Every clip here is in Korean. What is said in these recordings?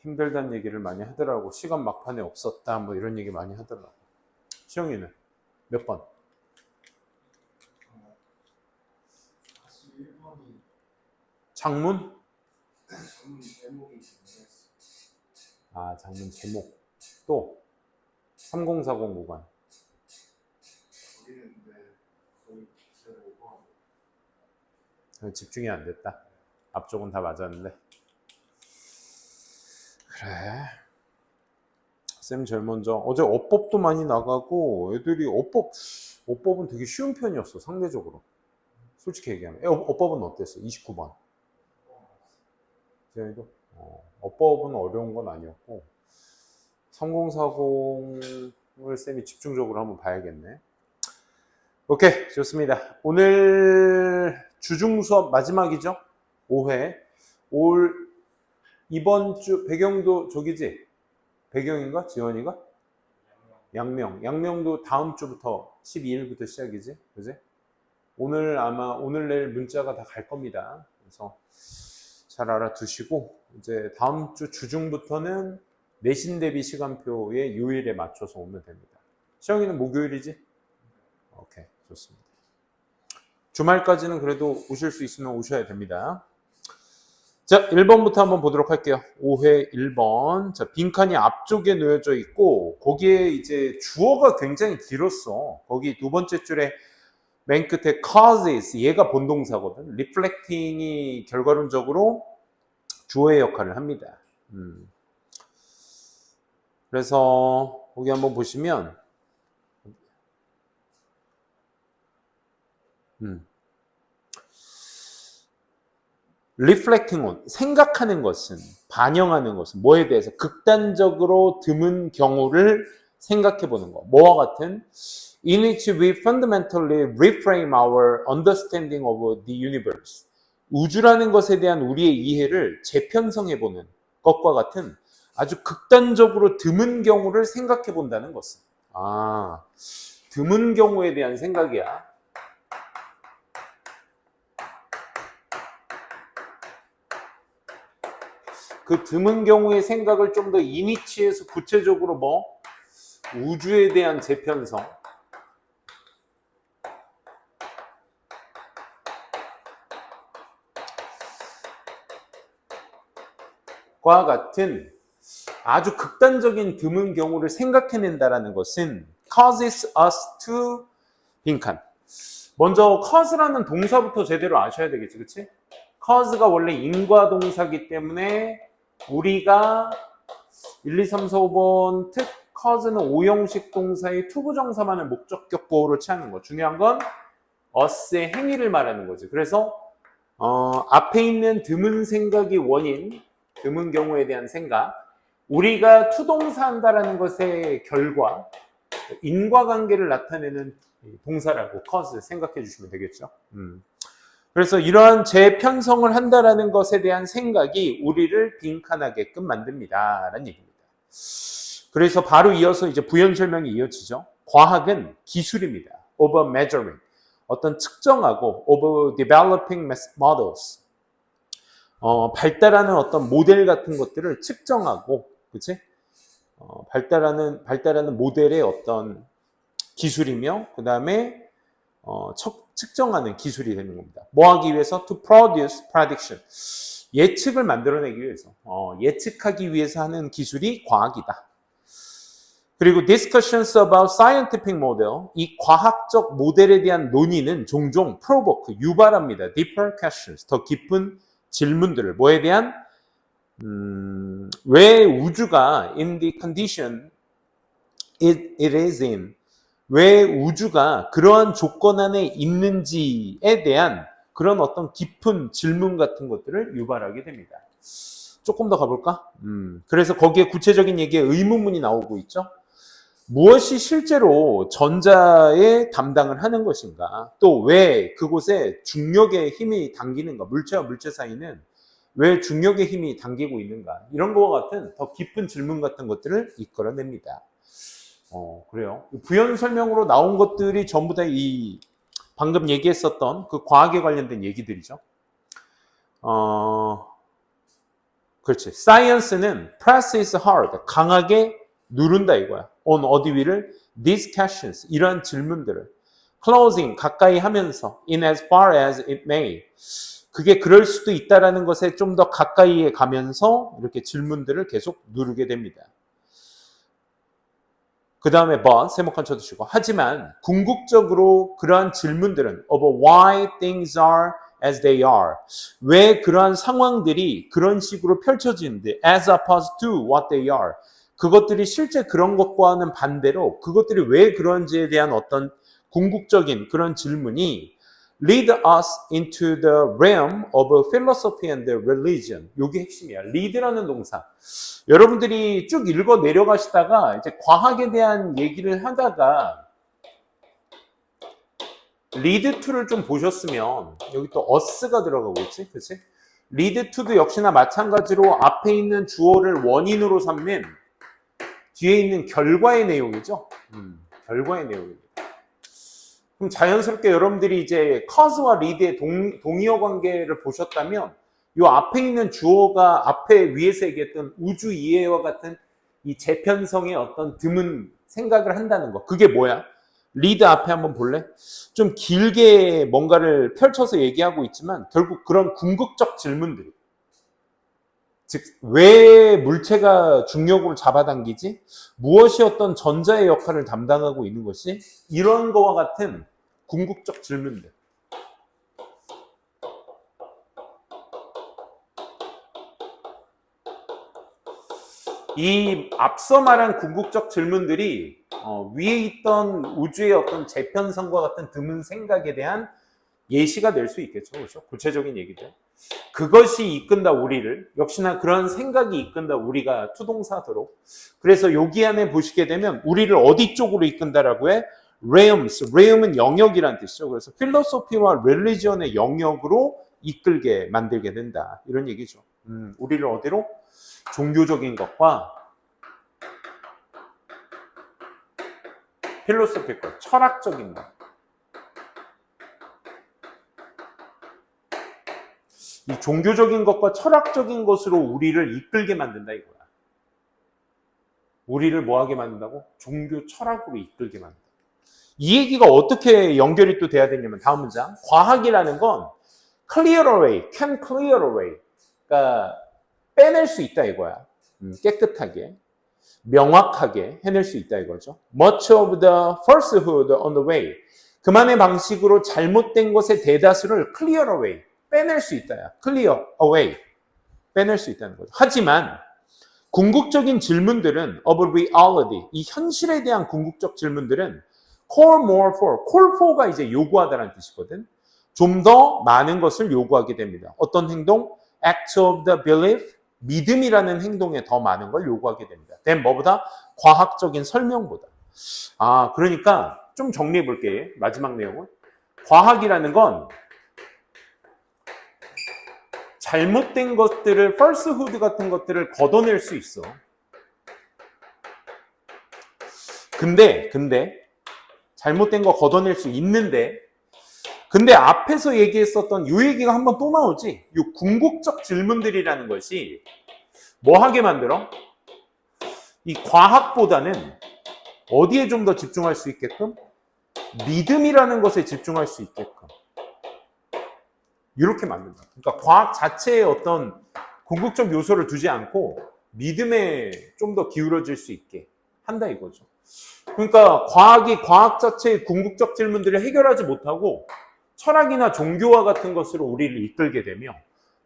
힘들다는 얘기를 많이 하더라고. 시간 막판에 없었다 뭐 이런 얘기 많이 하더라고. 시영이는 몇 번? 41번이 장문? 전문 제목이 아, 장문 제목. 또 3040 구간. 거기는 근데 거의 기세로 오버하고 집중이 안 됐다. 앞쪽은 다 맞았는데. 그래. 쌤 제일 먼저 어제 어법도 많이 나가고 애들이 어법은 되게 쉬운 편이었어 상대적으로. 솔직히 얘기하면 어법은 어땠어? 29번. 지현이도? 어법은 어려운 건 아니었고 3040을 쌤이 집중적으로 한번 봐야겠네. 오케이, 좋습니다. 오늘 주중 수업 마지막이죠? 5회. 이번 주 배경도 저기지? 배경인가? 지원이가? 양명도 다음 주부터 12일부터 시작이지? 그지? 오늘 내일 문자가 다 갈 겁니다. 그래서 잘 알아두시고 이제 다음 주 주중부터는 내신 대비 시간표의 요일에 맞춰서 오면 됩니다. 시영이는 목요일이지? 오케이, 좋습니다. 주말까지는 그래도 오실 수 있으면 오셔야 됩니다. 자, 1번부터 한번 보도록 할게요. 5회 1번. 자, 빈칸이 앞쪽에 놓여져 있고 거기에 이제 주어가 굉장히 길었어. 거기 두 번째 줄에 맨 끝에 causes, 얘가 본동사거든. reflecting이 결과론적으로 주어의 역할을 합니다. 그래서 거기 한번 보시면 reflecting on, 생각하는 것은, 반영하는 것은, 뭐에 대해서 극단적으로 드문 경우를 생각해 보는 거. 뭐와 같은 in which we fundamentally reframe our understanding of the universe. 우주라는 것에 대한 우리의 이해를 재편성해 보는 것과 같은 아주 극단적으로 드문 경우를 생각해 본다는 것은. 아, 드문 경우에 대한 생각이야. 그 드문 경우의 생각을 좀 더 이니치해서 구체적으로 우주에 대한 재편성, 과 같은 아주 극단적인 드문 경우를 생각해낸다라는 것은 causes us to 빈칸. 먼저 cause라는 동사부터 제대로 아셔야 되겠지, 그치? cause가 원래 인과동사기 때문에 우리가 1, 2, 3, 4, 5번 특 cause는 5형식 동사의 투부정사만을 목적격 보호로 취하는 거. 중요한 건 us의 행위를 말하는 거지. 그래서 앞에 있는 드문 생각이 원인, 드문 경우에 대한 생각, 우리가 투동사 한다라는 것의 결과, 인과관계를 나타내는 동사라고 cause 생각해 주시면 되겠죠. 그래서 이러한 재편성을 한다라는 것에 대한 생각이 우리를 빈칸하게끔 만듭니다라는 얘기입니다. 그래서 바로 이어서 이제 부연 설명이 이어지죠. 과학은 기술입니다. of measuring, 어떤 측정하고 of developing models, 발달하는 어떤 모델 같은 것들을 측정하고, 그치? 발달하는 모델의 어떤 기술이며, 그 다음에 측정하는 기술이 되는 겁니다. 뭐 하기 위해서? To produce prediction. 예측을 만들어내기 위해서, 예측하기 위해서 하는 기술이 과학이다. 그리고 discussions about scientific model, 이 과학적 모델에 대한 논의는 종종 provoke, 유발합니다. deeper questions, 더 깊은 질문들을, 뭐에 대한? 왜 우주가 in the condition it is in, 왜 우주가 그러한 조건 안에 있는지에 대한 그런 어떤 깊은 질문 같은 것들을 유발하게 됩니다. 조금 더 가볼까? 그래서 거기에 구체적인 얘기에 의문문이 나오고 있죠. 무엇이 실제로 전자에 담당을 하는 것인가? 또 왜 그곳에 중력의 힘이 당기는가? 물체와 물체 사이는 왜 중력의 힘이 당기고 있는가? 이런 것과 같은 더 깊은 질문 같은 것들을 이끌어냅니다. 그래요. 부연 설명으로 나온 것들이 전부 다 이 방금 얘기했었던 그 과학에 관련된 얘기들이죠. 그렇지. science는 press is hard. 강하게 누른다 이거야. on 어디 위를? these questions. 이러한 질문들을. closing 가까이 하면서 in as far as it may. 그게 그럴 수도 있다라는 것에 좀 더 가까이에 가면서 이렇게 질문들을 계속 누르게 됩니다. 그 다음에 but 세모칸 쳐두시고 하지만 궁극적으로 그러한 질문들은 of why things are as they are 왜 그러한 상황들이 그런 식으로 펼쳐지는데 as opposed to what they are 그것들이 실제 그런 것과는 반대로 그것들이 왜 그런지에 대한 어떤 궁극적인 그런 질문이 lead us into the realm of philosophy and religion. 이게 핵심이야. lead라는 동사. 여러분들이 쭉 읽어 내려가시다가 이제 과학에 대한 얘기를 하다가 lead to를 좀 보셨으면 여기 또 us가 들어가고 있지, 그렇지? lead to도 역시나 마찬가지로 앞에 있는 주어를 원인으로 삼는 뒤에 있는 결과의 내용이죠. 결과의 내용입니다. 그럼 자연스럽게 여러분들이 이제 cause와 lead의 동의어 관계를 보셨다면 이 앞에 있는 주어가 앞에 위에서 얘기했던 우주 이해와 같은 이 재편성의 어떤 드문 생각을 한다는 거. 그게 뭐야? lead 앞에 한번 볼래? 좀 길게 뭔가를 펼쳐서 얘기하고 있지만 결국 그런 궁극적 질문들이 즉, 왜 물체가 중력으로 잡아당기지? 무엇이 어떤 전자의 역할을 담당하고 있는 것이? 이런 거와 같은 궁극적 질문들. 이 앞서 말한 궁극적 질문들이 위에 있던 우주의 어떤 재편성과 같은 드문 생각에 대한 예시가 될 수 있겠죠. 그렇죠? 구체적인 얘기들. 그것이 이끈다 우리를 역시나 그런 생각이 이끈다 우리가 투동사도록 그래서 여기 안에 보시게 되면 우리를 어디 쪽으로 이끈다라고 해? realms, realm은 영역이란 뜻이죠. 그래서 필로소피와 릴리지언의 영역으로 이끌게 만들게 된다 이런 얘기죠. 우리를 어디로? 종교적인 것과 필로소피컬, 철학적인 것 이 종교적인 것과 철학적인 것으로 우리를 이끌게 만든다 이거야. 우리를 뭐하게 만든다고? 종교 철학으로 이끌게 만든다. 이 얘기가 어떻게 연결이 또 돼야 되냐면 다음 문장. 과학이라는 건 clear away, can clear away. 그러니까 빼낼 수 있다 이거야. 깨끗하게, 명확하게 해낼 수 있다 이거죠. Much of the falsehood on the way. 그만의 방식으로 잘못된 것의 대다수를 clear away. 빼낼 수 있다. clear away. 빼낼 수 있다는 거죠. 하지만 궁극적인 질문들은 of reality, 이 현실에 대한 궁극적 질문들은 call more for, call for가 이제 요구하다라는 뜻이거든. 좀 더 많은 것을 요구하게 됩니다. 어떤 행동? act of the belief, 믿음이라는 행동에 더 많은 걸 요구하게 됩니다. then 뭐보다? 과학적인 설명보다. 그러니까 좀 정리해 볼게요. 마지막 내용은. 과학이라는 건 잘못된 것들을, falsehood 같은 것들을 걷어낼 수 있어. 근데 잘못된 거 걷어낼 수 있는데 근데 앞에서 얘기했었던 이 얘기가 한번 또 나오지. 이 궁극적 질문들이라는 것이 뭐 하게 만들어? 이 과학보다는 어디에 좀 더 집중할 수 있게끔? 믿음이라는 것에 집중할 수 있게끔. 이렇게 만든다. 그러니까 과학 자체에 어떤 궁극적 요소를 두지 않고 믿음에 좀 더 기울어질 수 있게 한다 이거죠. 그러니까 과학이 과학 자체의 궁극적 질문들을 해결하지 못하고 철학이나 종교와 같은 것으로 우리를 이끌게 되며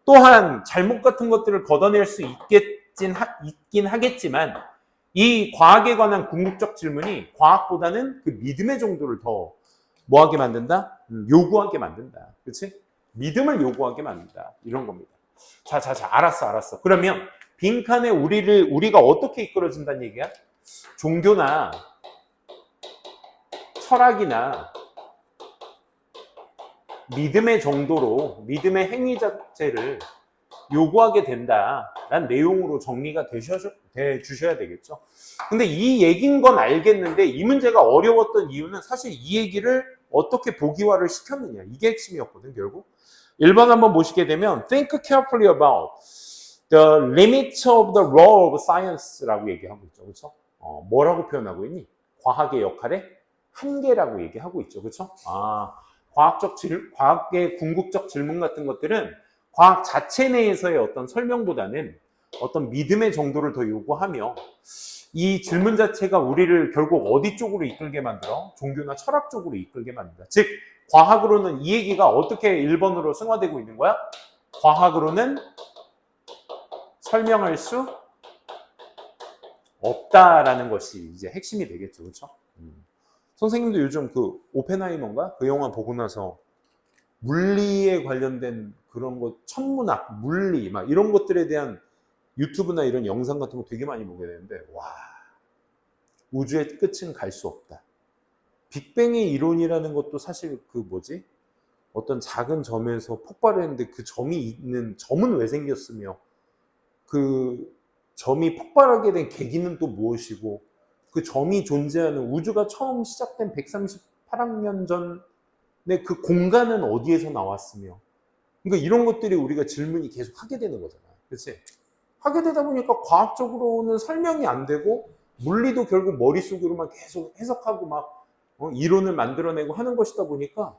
또한 잘못 같은 것들을 걷어낼 수 있긴 하겠지만 이 과학에 관한 궁극적 질문이 과학보다는 그 믿음의 정도를 더 뭐하게 만든다? 요구하게 만든다. 그렇지? 믿음을 요구하게 만든다. 이런 겁니다. 자, 알았어. 그러면 빈칸에 우리가 어떻게 이끌어진다는 얘기야? 종교나 철학이나 믿음의 정도로 믿음의 행위 자체를 요구하게 된다라는 내용으로 정리가 되주셔야 되겠죠. 근데 이 얘기인 건 알겠는데 이 문제가 어려웠던 이유는 사실 이 얘기를 어떻게 보기화를 시켰느냐. 이게 핵심이었거든, 결국. 1번 한번 보시게 되면 think carefully about The limits of the role of science라고 얘기하고 있죠. 그렇죠? 뭐라고 표현하고 있니? 과학의 역할의 한계라고 얘기하고 있죠. 그렇죠? 과학의 궁극적 질문 같은 것들은 과학 자체 내에서의 어떤 설명보다는 어떤 믿음의 정도를 더 요구하며 이 질문 자체가 우리를 결국 어디 쪽으로 이끌게 만들어? 종교나 철학 쪽으로 이끌게 만든다. 즉, 과학으로는 이 얘기가 어떻게 1번으로 승화되고 있는 거야? 과학으로는 설명할 수 없다라는 것이 이제 핵심이 되겠죠. 그렇죠? 선생님도 요즘 그 오펜하이머인가? 그 영화 보고 나서 물리에 관련된 그런 것, 천문학, 물리 막 이런 것들에 대한 유튜브나 이런 영상 같은 거 되게 많이 보게 되는데 와, 우주의 끝은 갈 수 없다. 빅뱅의 이론이라는 것도 사실 그 뭐지? 어떤 작은 점에서 폭발을 했는데 그 점이 있는 점은 왜 생겼으며 그 점이 폭발하게 된 계기는 또 무엇이고 그 점이 존재하는 우주가 처음 시작된 138억 년 전에 그 공간은 어디에서 나왔으며 그러니까 이런 것들이 우리가 질문이 계속 하게 되는 거잖아. 그렇지? 하게 되다 보니까 과학적으로는 설명이 안 되고 물리도 결국 머릿속으로만 계속 해석하고 막 이론을 만들어내고 하는 것이다 보니까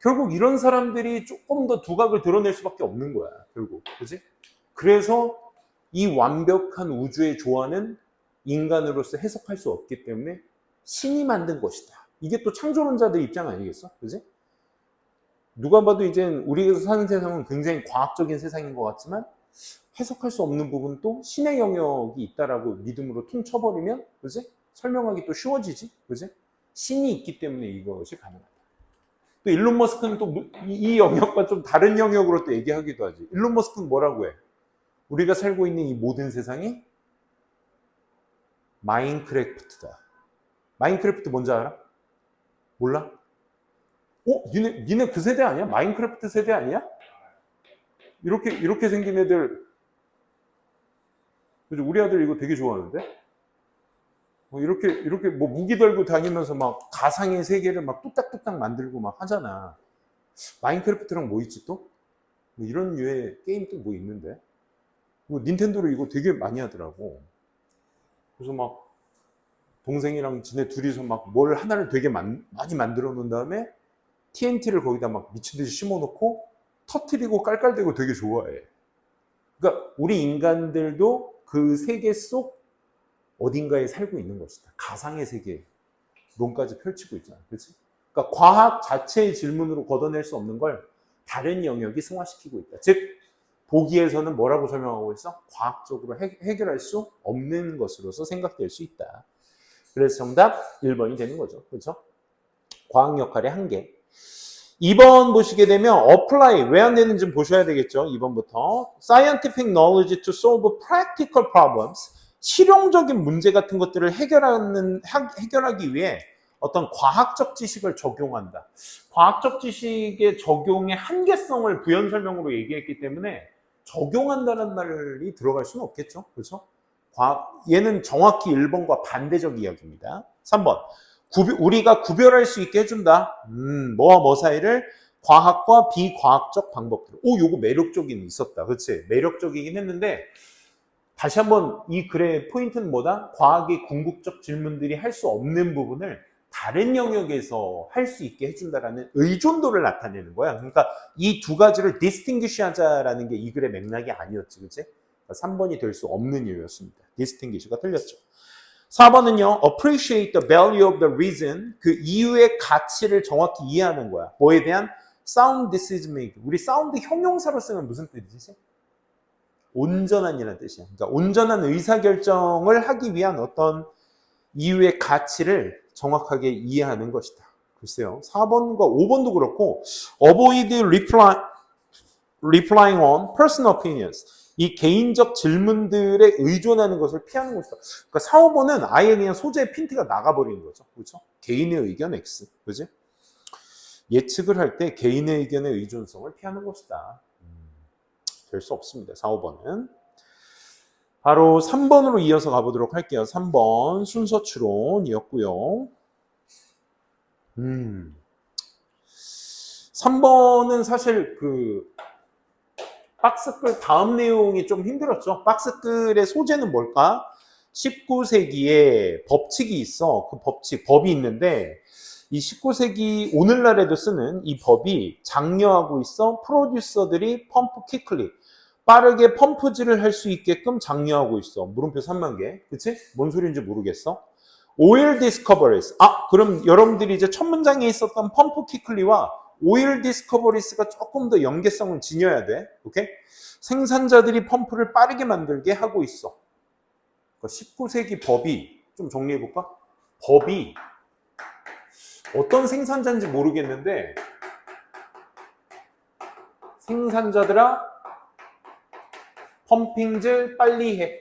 결국 이런 사람들이 조금 더 두각을 드러낼 수밖에 없는 거야. 결국. 그렇지? 그래서 이 완벽한 우주의 조화는 인간으로서 해석할 수 없기 때문에 신이 만든 것이다. 이게 또 창조론자들 입장 아니겠어? 그지? 누가 봐도 이제 우리가 사는 세상은 굉장히 과학적인 세상인 것 같지만 해석할 수 없는 부분도 신의 영역이 있다라고 믿음으로 퉁쳐버리면, 그지? 설명하기 또 쉬워지지? 그지? 신이 있기 때문에 이것이 가능하다. 또 일론 머스크는 또 이 영역과 좀 다른 영역으로 또 얘기하기도 하지. 일론 머스크는 뭐라고 해? 우리가 살고 있는 이 모든 세상이 마인크래프트다. 마인크래프트 뭔지 알아? 몰라? 니네 그 세대 아니야? 마인크래프트 세대 아니야? 이렇게 생긴 애들, 그죠? 우리 아들 이거 되게 좋아하는데? 이렇게 뭐 무기 들고 다니면서 막 가상의 세계를 막 뚝딱뚝딱 만들고 막 하잖아. 마인크래프트랑 뭐 있지 또? 뭐 이런 류의 게임 또 뭐 있는데? 닌텐도로 이거 되게 많이 하더라고. 그래서 막 동생이랑 지네 둘이서 막 뭘 하나를 되게 많이 만들어 놓은 다음에 TNT를 거기다 막 미친 듯이 심어 놓고 터트리고 깔깔대고 되게 좋아해. 그러니까 우리 인간들도 그 세계 속 어딘가에 살고 있는 것이다. 가상의 세계 론까지 펼치고 있잖아. 그렇지? 그러니까 과학 자체의 질문으로 걷어낼 수 없는 걸 다른 영역이 승화시키고 있다. 즉 보기에서는 뭐라고 설명하고 있어? 과학적으로 해결할 수 없는 것으로서 생각될 수 있다. 그래서 정답 1번이 되는 거죠. 그렇죠? 과학 역할의 한계. 2번 보시게 되면 apply 왜 안 되는지 좀 보셔야 되겠죠. 2번부터 scientific knowledge to solve practical problems 실용적인 문제 같은 것들을 해결하기 위해 어떤 과학적 지식을 적용한다. 과학적 지식의 적용의 한계성을 부연 설명으로 얘기했기 때문에 적용한다는 말이 들어갈 수는 없겠죠. 그렇죠? 얘는 정확히 1번과 반대적 이야기입니다. 3번. 우리가 구별할 수 있게 해준다. 뭐와 뭐 사이를 과학과 비과학적 방법들. 요거 매력적인 있었다. 그렇지? 매력적이긴 했는데 다시 한번 이 글의 포인트는 뭐다? 과학의 궁극적 질문들이 할 수 없는 부분을 다른 영역에서 할 수 있게 해준다라는 의존도를 나타내는 거야. 그러니까 이 두 가지를 distinguish 하자라는 게 이 글의 맥락이 아니었지. 그치? 3번이 될 수 없는 이유였습니다. distinguish가 틀렸죠. 4번은요, appreciate the value of the reason. 그 이유의 가치를 정확히 이해하는 거야. 뭐에 대한 sound decision making. 우리 sound 형용사로 쓰면 무슨 뜻이지? 온전한이라는 뜻이야. 그러니까 온전한 의사결정을 하기 위한 어떤 이유의 가치를 정확하게 이해하는 것이다. 글쎄요. 4번과 5번도 그렇고 avoid replying on personal opinions. 이 개인적 질문들에 의존하는 것을 피하는 것이다. 그러니까 4, 5번은 아예 그냥 소재의 핀트가 나가버리는 거죠. 그렇죠? 개인의 의견 X. 그지? 예측을 할 때 개인의 의견의 의존성을 피하는 것이다. 될 수 없습니다. 4, 5번은. 바로 3번으로 이어서 가보도록 할게요. 3번 순서 추론이었고요. 3번은 사실 박스글 다음 내용이 좀 힘들었죠. 박스글의 소재는 뭘까? 19세기에 법칙이 있어. 그 법이 있는데 이 19세기 오늘날에도 쓰는 이 법이 장려하고 있어. 프로듀서들이 펌프 퀵클리 빠르게 펌프질을 할 수 있게끔 장려하고 있어. 물음표 3만 개. 그치? 뭔 소리인지 모르겠어. 오일 디스커버리스. 그럼 여러분들이 이제 첫 문장에 있었던 펌프 퀵클리와 오일 디스커버리스가 조금 더 연계성을 지녀야 돼. 오케이? 생산자들이 펌프를 빠르게 만들게 하고 있어. 19세기 법이 좀 정리해 볼까? 법이 어떤 생산자인지 모르겠는데 생산자들아 펌핑질 빨리 해.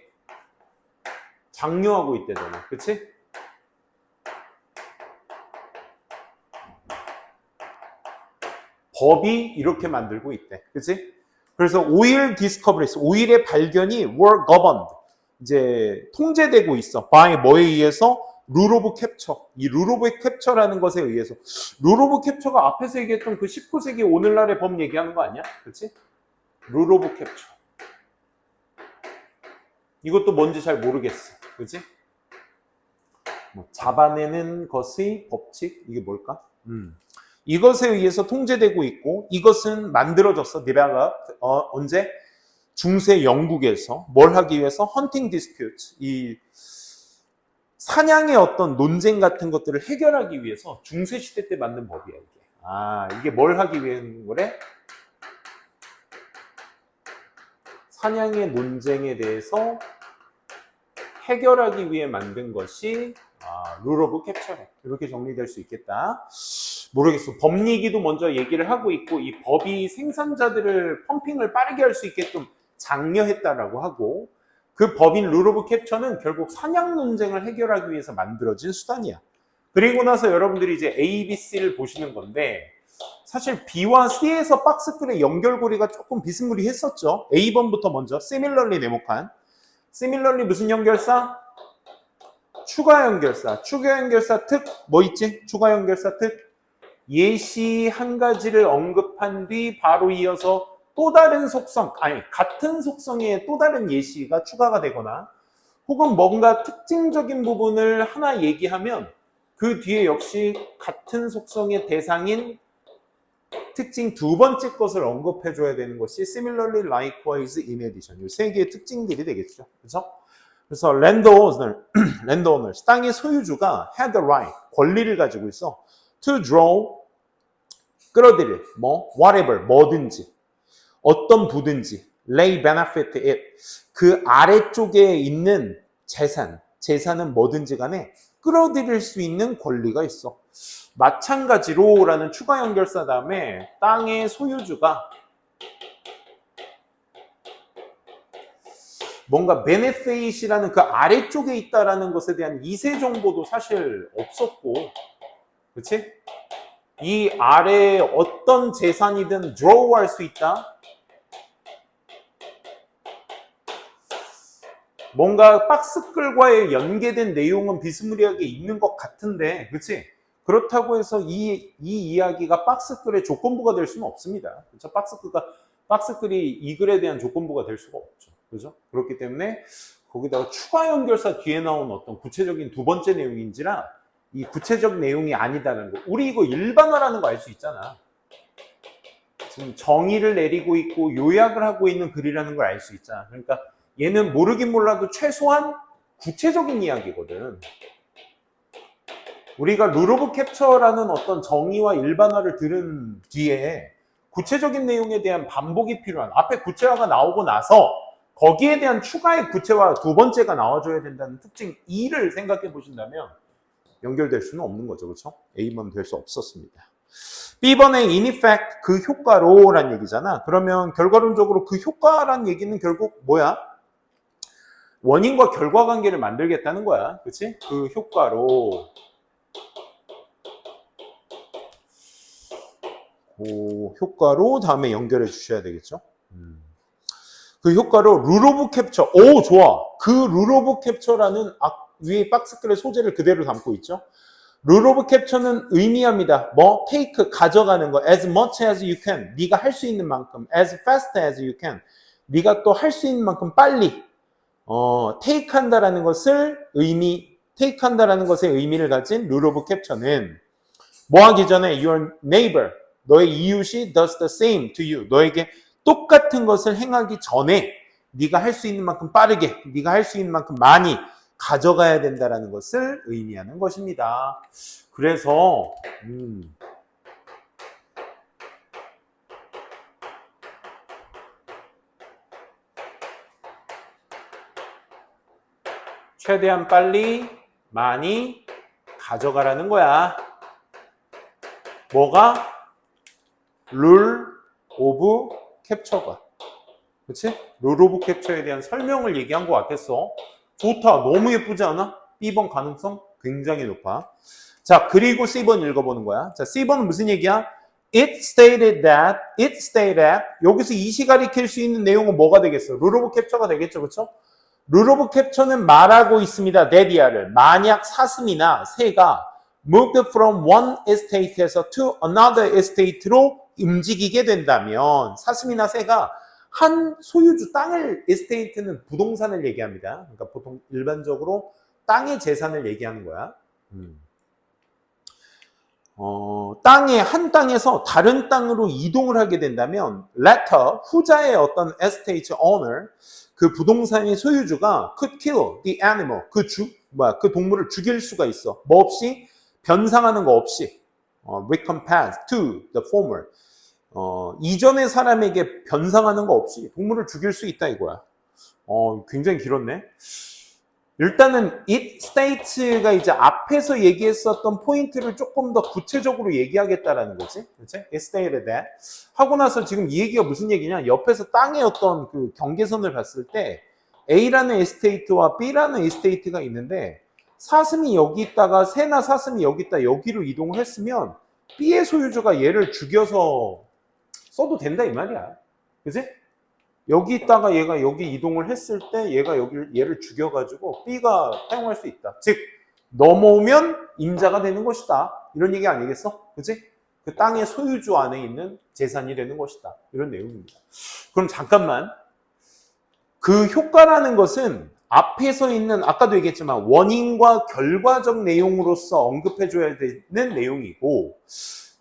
장려하고 있대잖아. 그치? 법이 이렇게 만들고 있대. 그치? 그래서 오일 디스커버리스, 오일의 발견이 were governed. 이제 통제되고 있어. by 뭐에 의해서? 룰 오브 캡처. 이 룰 오브 캡처라는 것에 의해서. 룰 오브 캡처가 앞에서 얘기했던 그 19세기 오늘날의 법 얘기하는 거 아니야? 그치? 룰 오브 캡처. 이것도 뭔지 잘 모르겠어. 그치? 뭐 잡아내는 것의 법칙? 이게 뭘까? 이것에 의해서 통제되고 있고 이것은 만들어졌어. 언제? 중세 영국에서 뭘 하기 위해서? 헌팅 디스퓨트. 이 사냥의 어떤 논쟁 같은 것들을 해결하기 위해서 중세 시대 때 만든 법이야, 이게. 이게 뭘 하기 위한 거래? 사냥의 논쟁에 대해서 해결하기 위해 만든 것이 룰 오브 캡처래. 이렇게 정리될 수 있겠다. 모르겠어. 법 얘기도 먼저 얘기를 하고 있고 이 법이 생산자들을 펌핑을 빠르게 할 수 있게끔 장려했다라고 하고 그 법인 룰 오브 캡처는 결국 사냥 논쟁을 해결하기 위해서 만들어진 수단이야. 그리고 나서 여러분들이 이제 A, B, C를 보시는 건데 사실 B와 C에서 박스글의 연결고리가 조금 비스무리했었죠. A번부터 먼저 similarly 네모칸. similarly 무슨 연결사? 추가 연결사. 추가 연결사 특 뭐 있지? 추가 연결사 특 예시 한 가지를 언급한 뒤 바로 이어서 또 다른 속성, 같은 속성의 또 다른 예시가 추가가 되거나 혹은 뭔가 특징적인 부분을 하나 얘기하면 그 뒤에 역시 같은 속성의 대상인 특징 두 번째 것을 언급해줘야 되는 것이 similarly, likewise, in addition. 이 세 개의 특징들이 되겠죠. 그래서 landowners, 땅의 소유주가 had the right, 권리를 가지고 있어. to draw, 끌어들일, whatever, 뭐든지, 어떤 부든지, lay benefit it, 그 아래쪽에 있는 재산은 뭐든지 간에 끌어들일 수 있는 권리가 있어. 마찬가지로 라는 추가 연결사 다음에 땅의 소유주가 뭔가 benefit이라는 그 아래쪽에 있다라는 것에 대한 이세 정보도 사실 없었고, 그렇지? 이 아래에 어떤 재산이든 draw할 수 있다. 뭔가 박스글과의 연계된 내용은 비스무리하게 있는 것 같은데, 그렇지? 그렇다고 해서 이 이야기가 박스글의 조건부가 될 수는 없습니다. 그렇죠? 박스글이 이 글에 대한 조건부가 될 수가 없죠. 그죠? 그렇기 때문에 거기다가 추가 연결사 뒤에 나온 어떤 구체적인 두 번째 내용인지라 이 구체적 내용이 아니다는 거. 우리 이거 일반화라는 거 알 수 있잖아. 지금 정의를 내리고 있고 요약을 하고 있는 글이라는 걸 알 수 있잖아. 그러니까 얘는 모르긴 몰라도 최소한 구체적인 이야기거든. 우리가 룰 오브 캡처라는 어떤 정의와 일반화를 들은 뒤에 구체적인 내용에 대한 반복이 필요한, 앞에 구체화가 나오고 나서 거기에 대한 추가의 구체화 두 번째가 나와줘야 된다는 특징 2를 생각해 보신다면 연결될 수는 없는 거죠. 그렇죠? A번 될 수 없었습니다. B번의 in effect, 그 효과로 란 얘기잖아. 그러면 결과론적으로 그 효과란 얘기는 결국 뭐야? 원인과 결과 관계를 만들겠다는 거야. 그렇지? 그 효과로 다음에 연결해 주셔야 되겠죠. 그 효과로 룰 오브 캡처. 오, 좋아. 그 룰 오브 캡처라는 위에 박스글의 소재를 그대로 담고 있죠. rule of capture는 의미합니다. 뭐? take, 가져가는 거. as much as you can. 네가 할 수 있는 만큼. as fast as you can. 네가 또 할 수 있는 만큼 빨리. take 한다라는 것을 take 한다라는 것의 의미를 가진 rule of capture는 뭐 하기 전에 your neighbor, 너의 이웃이 does the same to you. 너에게 똑같은 것을 행하기 전에 네가 할 수 있는 만큼 빠르게, 네가 할 수 있는 만큼 많이 가져가야 된다라는 것을 의미하는 것입니다. 그래서 최대한 빨리 많이 가져가라는 거야. 뭐가? 룰 오브 캡처가. 그치? 룰 오브 캡처에 대한 설명을 얘기한 것 같았어. 좋다. 너무 예쁘지 않아? B번 가능성 굉장히 높아. 자, 그리고 C번 읽어보는 거야. 자, C번은 무슨 얘기야? It stated that. 여기서 이시 가리킬 수 있는 내용은 뭐가 되겠어? 룰 오브 캡처가 되겠죠. 그쵸? 룰 오브 캡처는 말하고 있습니다. 데디아를. 만약 사슴이나 새가 moved from one estate에서 to another estate로 움직이게 된다면 사슴이나 새가 한 소유주 땅을 estate는 부동산을 얘기합니다. 그러니까 보통 일반적으로 땅의 재산을 얘기하는 거야. 땅의 한 땅에서 다른 땅으로 이동을 하게 된다면 latter 후자의 어떤 estate owner 그 부동산의 소유주가 could kill the animal 그 동물을 죽일 수가 있어. 뭐 없이? 변상하는 거 없이 recompense to the former 이전의 사람에게 변상하는 거 없이 동물을 죽일 수 있다 이거야. 굉장히 길었네. 일단은 it states가 이제 앞에서 얘기했었던 포인트를 조금 더 구체적으로 얘기하겠다라는 거지. 그렇지? it stated that 하고 나서 지금 이 얘기가 무슨 얘기냐? 옆에서 땅의 어떤 그 경계선을 봤을 때 A라는 에스테이트와 B라는 에스테이트가 있는데 사슴이 여기 있다가 새나 사슴이 여기 있다 여기로 이동을 했으면 B의 소유주가 얘를 죽여서 써도 된다 이 말이야. 그치? 여기 있다가 얘가 여기 이동을 했을 때 얘가 얘를 죽여가지고 B가 사용할 수 있다. 즉 넘어오면 임자가 되는 것이다. 이런 얘기 아니겠어? 그치? 그 땅의 소유주 안에 있는 재산이 되는 것이다. 이런 내용입니다. 그럼 잠깐만. 그 효과라는 것은 앞에서 있는 아까도 얘기했지만 원인과 결과적 내용으로서 언급해줘야 되는 내용이고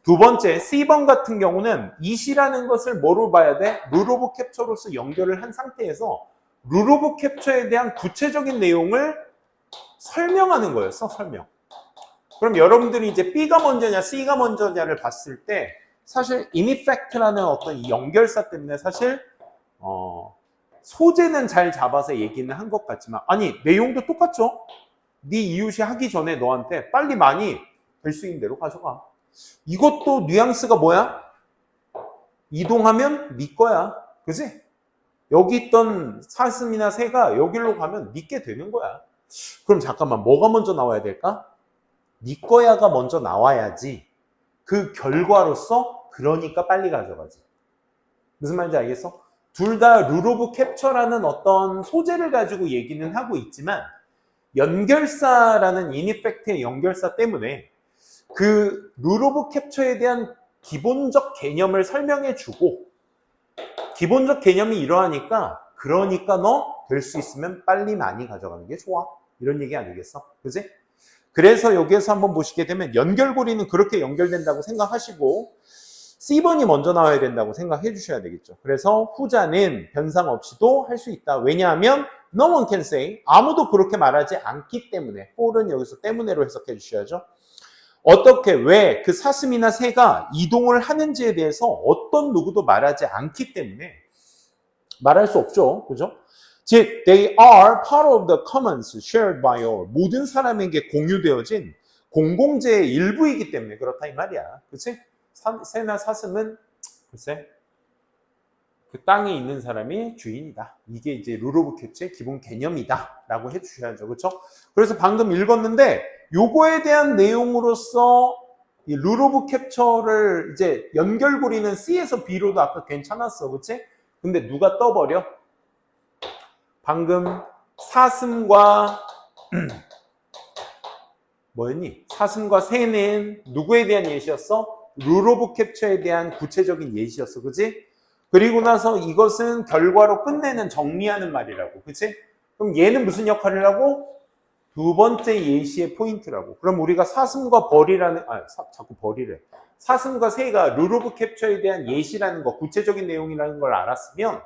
두 번째 C번 같은 경우는 이시라는 것을 뭐로 봐야 돼? 룰 오브 캡처로서 연결을 한 상태에서 룰 오브 캡처에 대한 구체적인 내용을 설명하는 거였어. 설명. 그럼 여러분들이 이제 B가 먼저냐 C가 먼저냐를 봤을 때 사실 in effect라는 어떤 이 연결사 때문에 사실 소재는 잘 잡아서 얘기는 한 것 같지만 아니 내용도 똑같죠? 네 이웃이 하기 전에 너한테 빨리 많이 될 수 있는 대로 가져가. 이것도 뉘앙스가 뭐야? 이동하면 네 거야. 그지? 여기 있던 사슴이나 새가 여기로 가면 네게 되는 거야. 그럼 잠깐만 뭐가 먼저 나와야 될까? 네 거야가 먼저 나와야지 그 결과로서 그러니까 빨리 가져가지. 무슨 말인지 알겠어? 둘 다 룰 오브 캡처라는 어떤 소재를 가지고 얘기는 하고 있지만 연결사라는 인이펙트의 연결사 때문에 그 룰 오브 캡처에 대한 기본적 개념을 설명해 주고 기본적 개념이 이러하니까 그러니까 너 될 수 있으면 빨리 많이 가져가는 게 좋아. 이런 얘기 아니겠어? 그지? 그래서 여기에서 한번 보시게 되면 연결고리는 그렇게 연결된다고 생각하시고 C번이 먼저 나와야 된다고 생각해 주셔야 되겠죠. 그래서 후자는 변상 없이도 할 수 있다. 왜냐하면 no one can say 아무도 그렇게 말하지 않기 때문에 for은 여기서 때문에로 해석해 주셔야죠. 어떻게 왜 그 사슴이나 새가 이동을 하는지에 대해서 어떤 누구도 말하지 않기 때문에 말할 수 없죠. 그죠? 즉, they are part of the commons shared by all. 모든 사람에게 공유되어진 공공재의 일부이기 때문에 그렇다 이 말이야. 그치? 새나 사슴은 글쎄 그 땅에 있는 사람이 주인이다. 이게 이제 룰 오브 캡처의 기본 개념이다 라고 해주셔야죠. 그렇죠? 그래서 방금 읽었는데 요거에 대한 내용으로서 이 룰 오브 캡처를 이제 연결고리는 C에서 B로도 아까 괜찮았어. 그치? 근데 누가 떠버려? 방금 사슴과 뭐였니? 사슴과 새는 누구에 대한 예시였어? 룰 오브 캡처에 대한 구체적인 예시였어. 그치? 그리고 나서 이것은 결과로 끝내는 정리하는 말이라고. 그치? 그럼 얘는 무슨 역할을 하고? 두 번째 예시의 포인트라고. 그럼 우리가 사슴과 벌이라는, 자꾸 벌이래. 사슴과 새가 룰 오브 캡처에 대한 예시라는 거, 구체적인 내용이라는 걸 알았으면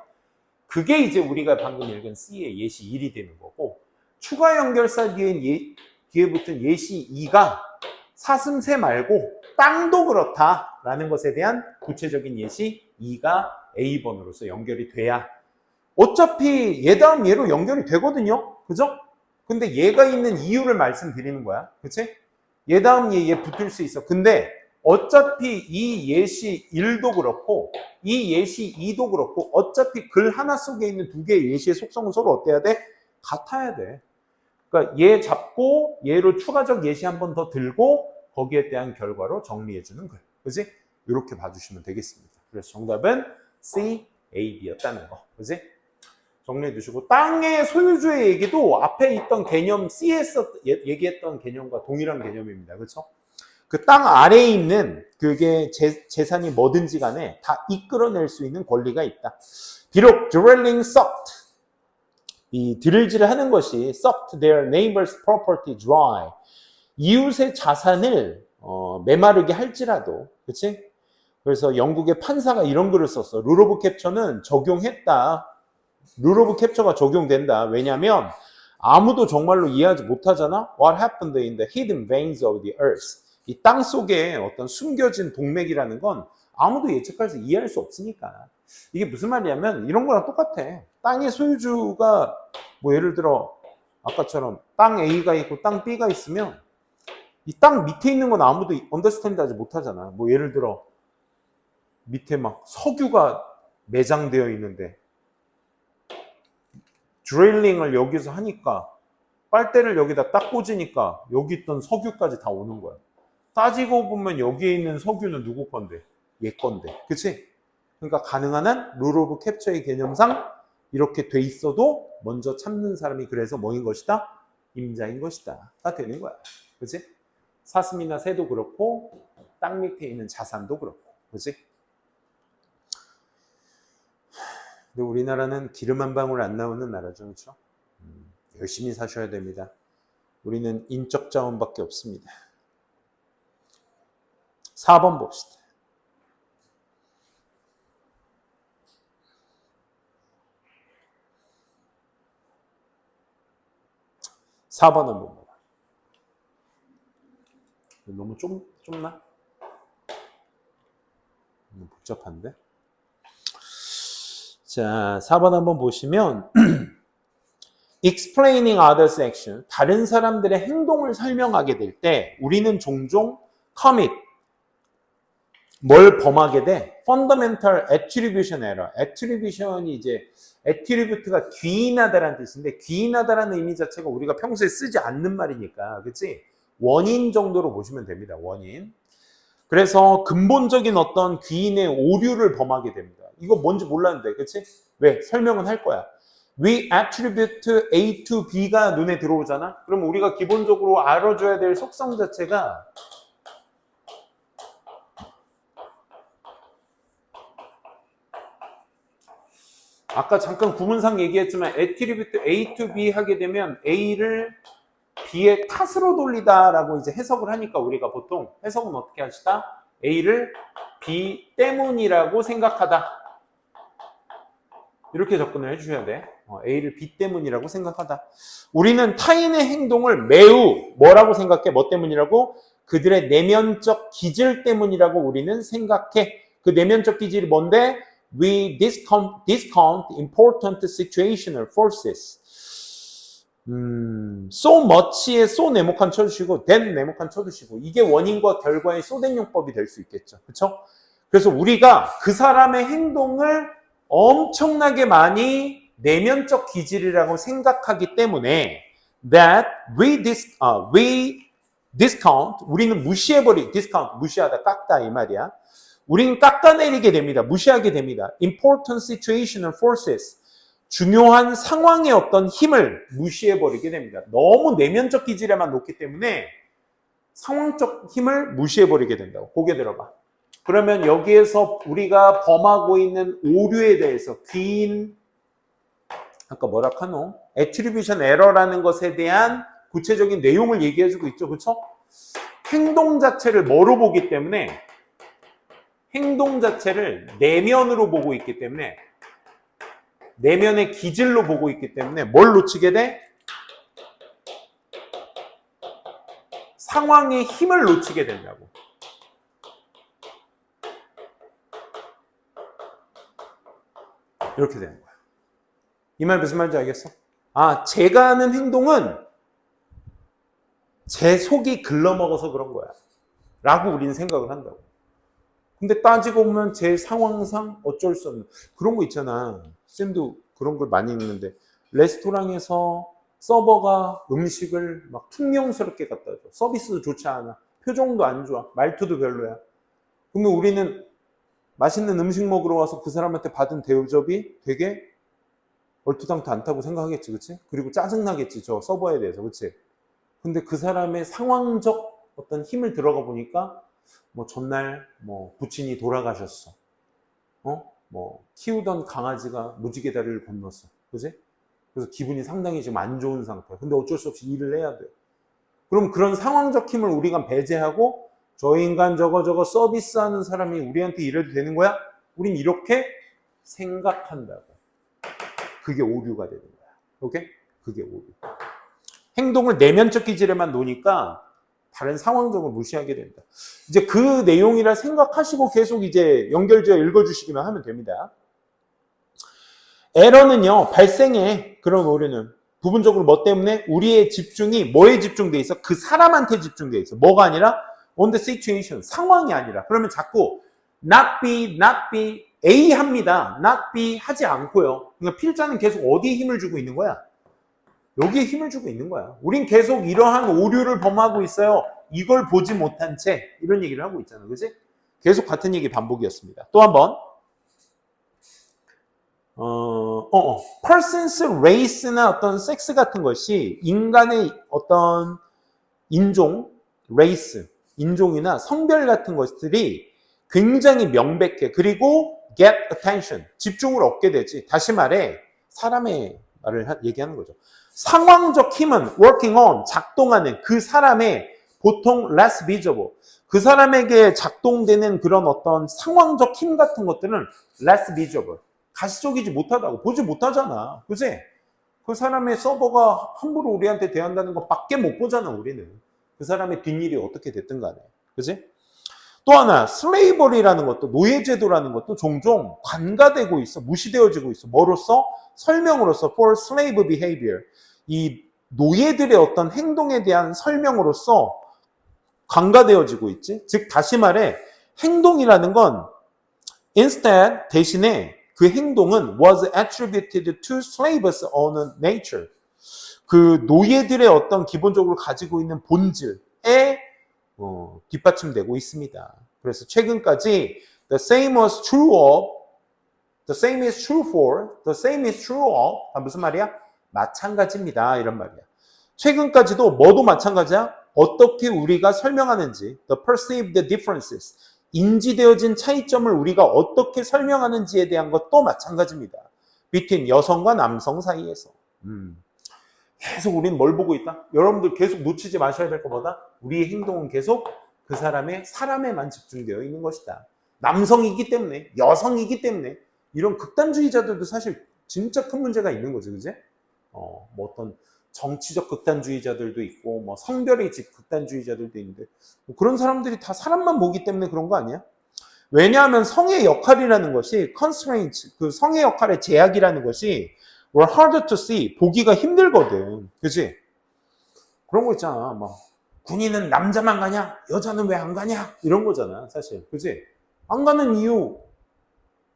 그게 이제 우리가 방금 읽은 C의 예시 1이 되는 거고, 추가 연결사 뒤에 붙은 예시 2가 사슴, 새 말고 땅도 그렇다라는 것에 대한 구체적인 예시 2가 A번으로서 연결이 돼야 어차피 얘 다음 얘로 연결이 되거든요. 그죠? 근데 얘가 있는 이유를 말씀드리는 거야. 그치? 얘 다음 얘 붙을 수 있어. 근데 어차피 이 예시 1도 그렇고 이 예시 2도 그렇고 어차피 글 하나 속에 있는 두 개의 예시의 속성은 서로 어때야 돼? 같아야 돼. 그러니까 얘 잡고 얘로 추가적 예시 한 번 더 들고 거기에 대한 결과로 정리해 주는 글. 그지? 이렇게 봐주시면 되겠습니다. 그래서 정답은 C, A, B였다는 거. 그지? 정리해 두시고 땅의 소유주의 얘기도 앞에 있던 개념 C에서 얘기했던 개념과 동일한 개념입니다. 그렇죠? 그 땅 아래에 있는 그게 재산이 뭐든지 간에 다 이끌어낼 수 있는 권리가 있다. 비록 dwelling sucked 이 드릴질을 하는 것이 sucked their neighbor's property dry 이웃의 자산을 메마르게 할지라도 그치? 그래서 영국의 판사가 이런 글을 썼어. 룰 오브 캡처는 적용했다. 룰 오브 캡처가 적용된다. 왜냐하면 아무도 정말로 이해하지 못하잖아. What happened in the hidden veins of the earth? 이 땅 속에 어떤 숨겨진 동맥이라는 건 아무도 예측해서 이해할 수 없으니까. 이게 무슨 말이냐면 이런 거랑 똑같아. 땅의 소유주가 뭐 예를 들어 아까처럼 땅 A가 있고 땅 B가 있으면 이 땅 밑에 있는 건 아무도 언더스탠드 하지 못하잖아. 뭐 예를 들어 밑에 막 석유가 매장되어 있는데 드릴링을 여기서 하니까 빨대를 여기다 딱 꽂으니까 여기 있던 석유까지 다 오는 거야. 따지고 보면 여기에 있는 석유는 누구 건데? 얘 건데. 그치? 그러니까 가능한 한 룰 오브 캡처의 개념상 이렇게 돼 있어도 먼저 참는 사람이 그래서 뭐인 것이다? 임자인 것이다. 다 되는 거야. 그치? 사슴이나 새도 그렇고 땅 밑에 있는 자산도 그렇고. 그치? 근데 우리나라는 기름 한 방울 안 나오는 나라죠. 그렇죠? 열심히 사셔야 됩니다. 우리는 인적 자원밖에 없습니다. 4번 봅시다. (4번) 한번 봐봐. 너무 좁나? 너무 복잡한데? 자, 4번 한번 보시면 explaining others' action, 다른 사람들의 행동을 설명하게 될 때 우리는 종종 commit, 뭘 범하게 돼? fundamental attribution error. attribution이 이제 attribute가 귀인하다라는 뜻인데 귀인하다라는 의미 자체가 우리가 평소에 쓰지 않는 말이니까 그치? 원인 정도로 보시면 됩니다. 원인. 그래서 근본적인 어떤 귀인의 오류를 범하게 됩니다. 이거 뭔지 몰랐는데 그치? 왜? 설명은 할 거야. We attribute A to B가 눈에 들어오잖아? 그럼 우리가 기본적으로 알아줘야 될 속성 자체가 아까 잠깐 구문상 얘기했지만 attribute A to B 하게 되면 A를 B의 탓으로 돌리다라고 이제 해석을 하니까 우리가 보통 해석은 어떻게 하시다? A를 B 때문이라고 생각하다. 이렇게 접근을 해주셔야 돼. A를 B 때문이라고 생각하다. 우리는 타인의 행동을 매우 뭐라고 생각해? 뭐 때문이라고? 그들의 내면적 기질 때문이라고 우리는 생각해. 그 내면적 기질이 뭔데? We discount important situational forces. so much에 so 네모칸 쳐주시고 then 네모칸 쳐주시고 이게 원인과 결과의 소된 용법이 될 수 있겠죠. 그렇죠? 그래서 우리가 그 사람의 행동을 엄청나게 많이 내면적 기질이라고 생각하기 때문에 that we discount 우리는 discount 무시하다 깎다 이 말이야. 우리는 깎아내리게 됩니다. 무시하게 됩니다. important situational forces 중요한 상황의 어떤 힘을 무시해버리게 됩니다. 너무 내면적 기질에만 놓기 때문에 상황적 힘을 무시해버리게 된다고. 고개 들어봐. 그러면 여기에서 우리가 범하고 있는 오류에 대해서 아까 뭐라 카노? attribution error라는 것에 대한 구체적인 내용을 얘기해주고 있죠. 그렇죠? 행동 자체를 뭐로 보기 때문에 행동 자체를 내면으로 보고 있기 때문에 내면의 기질로 보고 있기 때문에 뭘 놓치게 돼? 상황의 힘을 놓치게 된다고. 이렇게 되는 거야. 이 말 무슨 말인지 알겠어? 아, 제가 하는 행동은 제 속이 글러먹어서 그런 거야. 라고 우리는 생각을 한다고. 근데 따지고 보면 제 상황상 어쩔 수 없는 그런 거 있잖아. 쌤도 그런 걸 많이 읽는데 레스토랑에서 서버가 음식을 막 퉁명스럽게 갖다 줘. 서비스도 좋지 않아. 표정도 안 좋아. 말투도 별로야. 그러면 우리는 맛있는 음식 먹으러 와서 그 사람한테 받은 대접이 되게 얼토당토 않다고 생각하겠지, 그치? 그리고 짜증나겠지, 저 서버에 대해서, 그치? 근데 그 사람의 상황적 어떤 힘을 들어가 보니까 뭐 전날 뭐 부친이 돌아가셨어. 뭐 키우던 강아지가 무지개 다리를 건넜어. 그지? 그래서 기분이 상당히 지금 안 좋은 상태야. 근데 어쩔 수 없이 일을 해야 돼. 그럼 그런 상황적 힘을 우리가 배제하고 저 인간 저거 서비스하는 사람이 우리한테 이래도 되는 거야? 우린 이렇게 생각한다고. 그게 오류가 되는 거야. 오케이? 그게 오류. 행동을 내면적 기질에만 놓으니까 다른 상황적으로 무시하게 된다. 이제 그 내용이라 생각하시고 계속 이제 연결지어 읽어주시기만 하면 됩니다. 에러는요, 발생해. 그런 오류는. 부분적으로 뭐 때문에? 우리의 집중이 뭐에 집중돼 있어? 그 사람한테 집중돼 있어. 뭐가 아니라? on the situation. 상황이 아니라. 그러면 자꾸 not be, A 합니다. not be 하지 않고요. 그러니까 필자는 계속 어디에 힘을 주고 있는 거야? 여기에 힘을 주고 있는 거야. 우린 계속 이러한 오류를 범하고 있어요. 이걸 보지 못한 채 이런 얘기를 하고 있잖아. 그지? 계속 같은 얘기 반복이었습니다. 또 한 번. persons, race나 어떤 섹스 같은 것이 인간의 어떤 인종, race, 인종이나 성별 같은 것들이 굉장히 명백해. 그리고 get attention, 집중을 얻게 되지. 다시 말해, 사람의 말을 얘기하는 거죠. 상황적 힘은 working on, 작동하는 그 사람의 보통 less visible. 그 사람에게 작동되는 그런 어떤 상황적 힘 같은 것들은 less visible. 가시적이지 못하다고. 보지 못하잖아. 그지? 그 사람의 서버가 함부로 우리한테 대한다는 것밖에 못 보잖아, 우리는. 그 사람의 뒷일이 어떻게 됐든 간에. 그지? 또 하나, 슬레이버리라는 것도, 노예제도라는 것도 종종 관가되고 있어. 무시되어지고 있어. 뭐로써? 설명으로서 for slave behavior. 이 노예들의 어떤 행동에 대한 설명으로서 관가되어지고 있지. 즉, 다시 말해, 행동이라는 건 instead, 대신에 그 행동은 was attributed to slaves' own nature. 그 노예들의 어떤 기본적으로 가지고 있는 본질에 뒷받침되고 있습니다. 그래서 최근까지 the same was true of, the same is true for, the same is true of 다 무슨 말이야? 마찬가지입니다. 이런 말이야. 최근까지도 뭐도 마찬가지야? 어떻게 우리가 설명하는지 the perceived differences 인지되어진 차이점을 우리가 어떻게 설명하는지에 대한 것도 마찬가지입니다. between 여성과 남성 사이에서. 계속 우리는 뭘 보고 있다? 여러분들 계속 놓치지 마셔야 될 것보다 우리의 행동은 계속 그 사람에만 집중되어 있는 것이다. 남성이기 때문에, 여성이기 때문에 이런 극단주의자들도 사실 진짜 큰 문제가 있는 거죠. 그지? 뭐 어떤 정치적 극단주의자들도 있고 뭐 성별의 극단주의자들도 있는데 뭐 그런 사람들이 다 사람만 보기 때문에 그런 거 아니야? 왜냐하면 성의 역할이라는 것이 constraint, 그 성의 역할의 제약이라는 것이 were harder to see, 보기가 힘들거든. 그치? 그런 거 있잖아. 막 군인은 남자만 가냐? 여자는 왜 안 가냐? 이런 거잖아, 사실. 그치? 안 가는 이유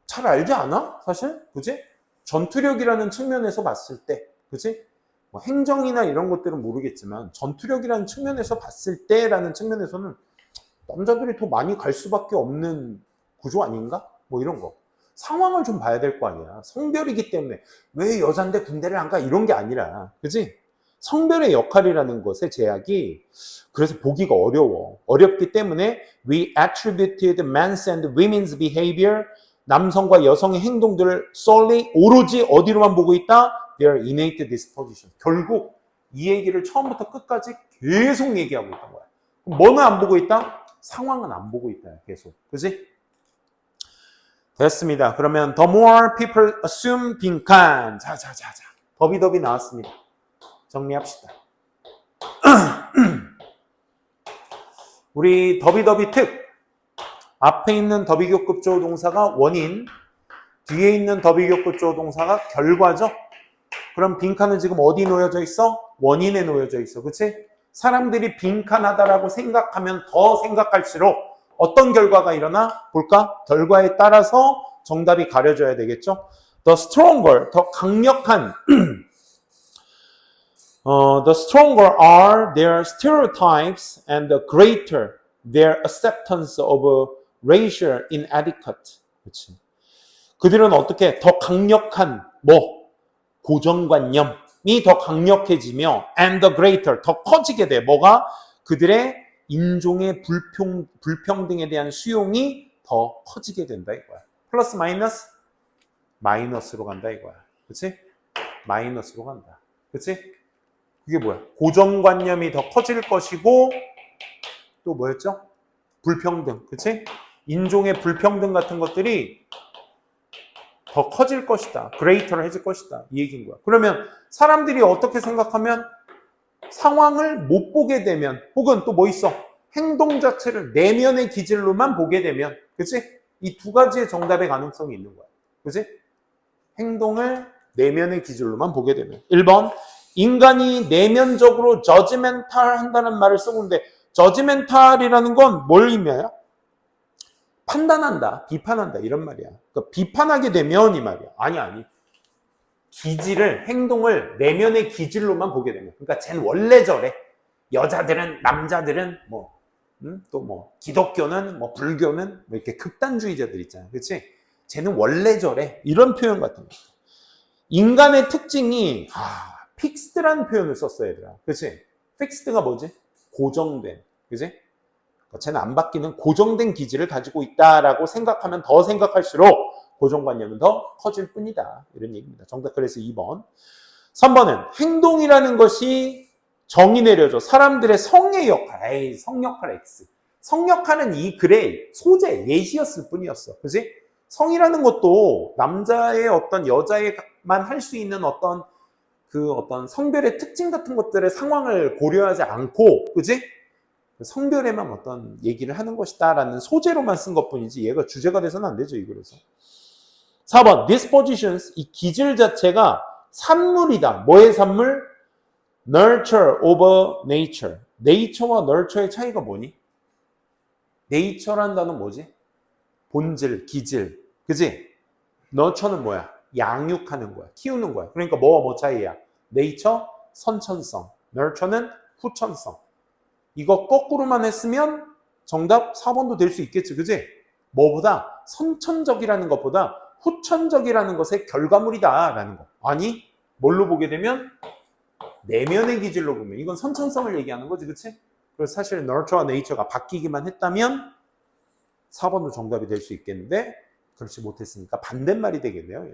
잘 알지 않아? 사실? 그치? 전투력이라는 측면에서 봤을 때, 그치? 뭐 행정이나 이런 것들은 모르겠지만 전투력이라는 측면에서 봤을 때라는 측면에서는 남자들이 더 많이 갈 수밖에 없는 구조 아닌가? 뭐 이런 거. 상황을 좀 봐야 될 거 아니야. 성별이기 때문에 왜 여잔데 군대를 안 가? 이런 게 아니라, 그지? 성별의 역할이라는 것의 제약이 그래서 보기가 어려워. 어렵기 때문에 we attributed men's and women's behavior 남성과 여성의 행동들을 solely 오로지 어디로만 보고 있다? Their innate disposition. 결국 이 얘기를 처음부터 끝까지 계속 얘기하고 있던 거야. 뭐는 안 보고 있다? 상황은 안 보고 있다. 계속. 그지? 됐습니다. 그러면 the more people assume 빈칸. 자. 더비더비 나왔습니다. 정리합시다. 우리 더비더비 특. 앞에 있는 더비교급조 동사가 원인, 뒤에 있는 더비교급조 동사가 결과죠. 그럼 빈칸은 지금 어디 놓여져 있어? 원인에 놓여져 있어. 그치? 사람들이 빈칸하다라고 생각하면 더 생각할수록 어떤 결과가 일어나? 볼까? 결과에 따라서 정답이 가려져야 되겠죠? The stronger, 더 강력한 the stronger are their stereotypes and the greater their acceptance of racial inadequate. 그렇지. 그들은 어떻게 더 강력한 고정관념이 더 강력해지며 and the greater 더 커지게 돼. 뭐가? 그들의 인종의 불평등에 대한 수용이 더 커지게 된다 이거야. 플러스 마이너스? 마이너스로 간다 이거야. 그렇지? 마이너스로 간다. 그렇지? 그게 뭐야? 고정관념이 더 커질 것이고 또 뭐였죠? 불평등. 그렇지? 인종의 불평등 같은 것들이 더 커질 것이다. greater로 해질 것이다. 이 얘기인 거야. 그러면 사람들이 어떻게 생각하면 상황을 못 보게 되면 혹은 또 뭐 있어? 행동 자체를 내면의 기질로만 보게 되면 그치? 이 두 가지의 정답의 가능성이 있는 거야. 그치? 행동을 내면의 기질로만 보게 되면 1번 인간이 내면적으로 judgmental 한다는 말을 쓰는데 judgmental이라는 건 뭘 의미해요? 판단한다, 비판한다 이런 말이야. 그러니까 비판하게 되면 이 말이야. 아니. 기질을, 행동을 내면의 기질로만 보게 되면. 그러니까 쟨 원래 저래. 여자들은, 남자들은 또 기독교는 불교는 이렇게 극단주의자들 있잖아. 그렇지? 쟤는 원래 저래. 이런 표현 같은 거. 인간의 특징이 픽스드라는 표현을 썼어 얘들아. 그렇지? 픽스드가 뭐지? 고정된. 그렇지? 쟤는 안 바뀌는 고정된 기질을 가지고 있다라고 생각하면 더 생각할수록 고정관념은 더 커질 뿐이다. 이런 얘기입니다. 정답 그래서 2번. 3번은 행동이라는 것이 정의 내려줘. 사람들의 성의 역할. 성 역할 X. 성 역할은 이 글의 소재, 예시였을 뿐이었어. 그지? 성이라는 것도 남자의 어떤 여자에만 할 수 있는 어떤 성별의 특징 같은 것들의 상황을 고려하지 않고, 그지? 성별에만 어떤 얘기를 하는 것이다라는 소재로만 쓴 것뿐이지 얘가 주제가 돼서는 안 되죠, 이거에서. 4번, dispositions, 이 기질 자체가 산물이다. 뭐의 산물? nurture over nature. nature와 nurture의 차이가 뭐니? nature란 단어는 뭐지? 본질, 기질. 그지? nurture는 뭐야? 양육하는 거야. 키우는 거야. 그러니까 뭐와 뭐 차이야? nature, 선천성. nurture는 후천성. 이거 거꾸로만 했으면 정답 4번도 될 수 있겠지. 그지? 뭐보다 선천적이라는 것보다 후천적이라는 것의 결과물이다 라는 거. 아니 뭘로 보게 되면 내면의 기질로 보면 이건 선천성을 얘기하는 거지. 그치? 그래서 사실 nurture와 nature가 바뀌기만 했다면 4번도 정답이 될 수 있겠는데 그렇지 못했으니까 반대말이 되겠네요.